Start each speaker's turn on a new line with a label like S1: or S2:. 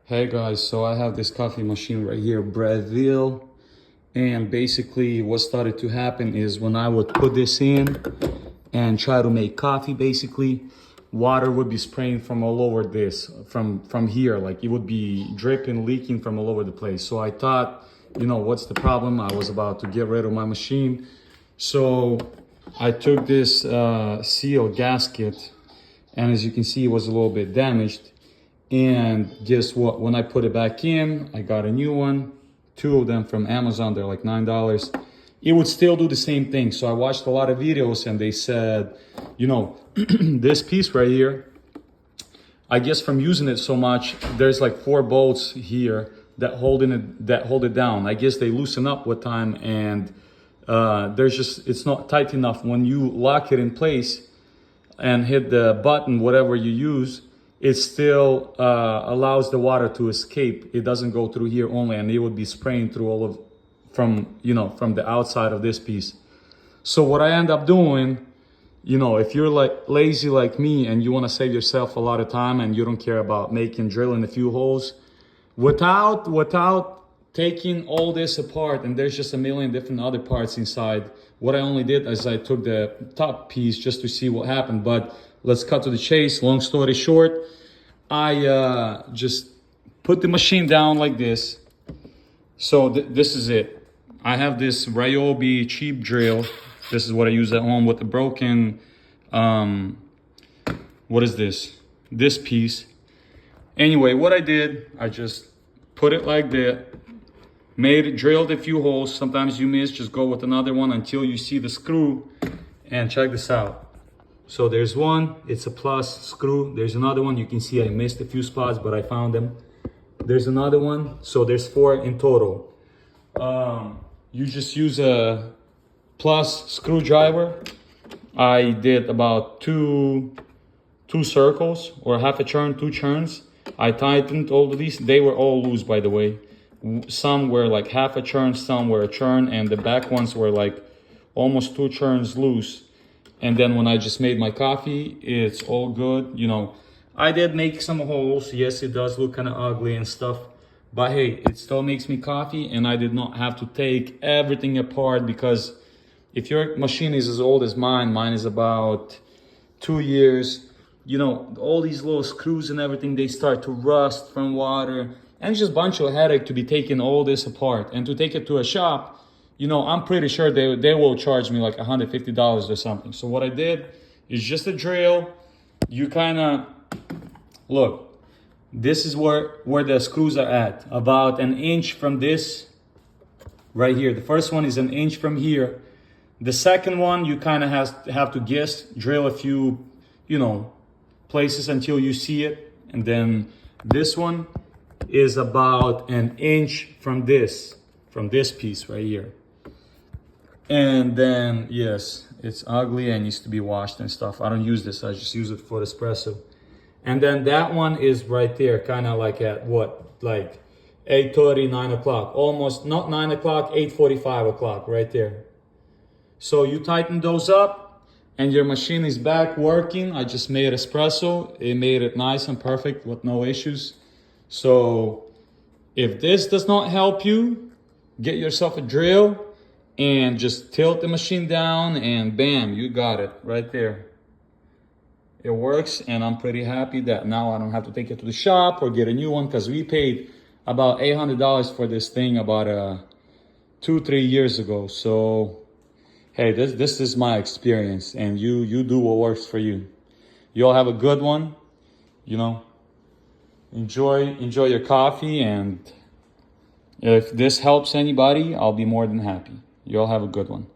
S1: Hey guys, so I have this coffee machine right here, Breville, and basically what started to happen is when I would put this in and try to make coffee, basically water would be spraying from all over this, from here, like it would be dripping, leaking from all over the place. So I thought, what's the problem? I was about to get rid of my machine. So I took this seal gasket, and as you can see, it was a little bit damaged. And guess what? When I put it back in, I got a new one, two of them from Amazon. They're like $9. It would still do the same thing. So I watched a lot of videos and they said, this piece right here, I guess from using it so much, there's like 4 bolts here that hold it down. I guess they loosen up with time, and it's not tight enough. When you lock it in place and hit the button, whatever you use, it still allows the water to escape. It doesn't go through here only, and it would be spraying through from the outside of this piece. So what I end up doing, if you're like lazy like me and you want to save yourself a lot of time and you don't care about drilling a few holes, without taking all this apart, and there's just a million different other parts inside, what I only did is I took the top piece just to see what happened. But let's cut to the chase. Long story short, I just put the machine down like this. So this is it. I have this Ryobi cheap drill. This is what I use at home with the broken, what is this? This piece. Anyway, what I did, I just put it like that, drilled a few holes. Sometimes you miss, just go with another one until you see the screw. And check this out. So there's one, it's a plus screw. There's another one, you can see I missed a few spots, but I found them. There's another one, so there's 4 in total. You just use a plus screwdriver. I did about two circles, or half a turn, 2 turns. I tightened all of these. They were all loose, by the way. Some were like half a turn, some were a turn, and the back ones were like almost 2 turns loose. And then when I just made my coffee, it's all good. I did make some holes. Yes, it does look kind of ugly and stuff. But hey, it still makes me coffee, and I did not have to take everything apart, because if your machine is as old as mine is about 2 years, all these little screws and everything, they start to rust from water. And it's just a bunch of headache to be taking all this apart. And to take it to a shop, I'm pretty sure they will charge me like $150 or something. So what I did is just a drill. You kind of, look, this is where the screws are at. About an inch from this right here. The first one is an inch from here. The second one, you kind of have to guess, drill a few, places until you see it. And then this one is about an inch from this piece right here. And then, yes, it's ugly and needs to be washed and stuff. I don't use this, I just use it for espresso. And then that one is right there, kind of like at what, like 8:30, 9 o'clock. Almost, not 9 o'clock, 8:45 o'clock, right there. So you tighten those up and your machine is back working. I just made espresso. It made it nice and perfect with no issues. So if this does not help you, get yourself a drill and just tilt the machine down, and bam, you got it right there. It works, and I'm pretty happy that now I don't have to take it to the shop or get a new one, because we paid about $800 for this thing about 2-3 years ago. So hey, this is my experience, and you do what works for you. You all have a good one. Enjoy your coffee, and if this helps anybody, I'll be more than happy. You all have a good one.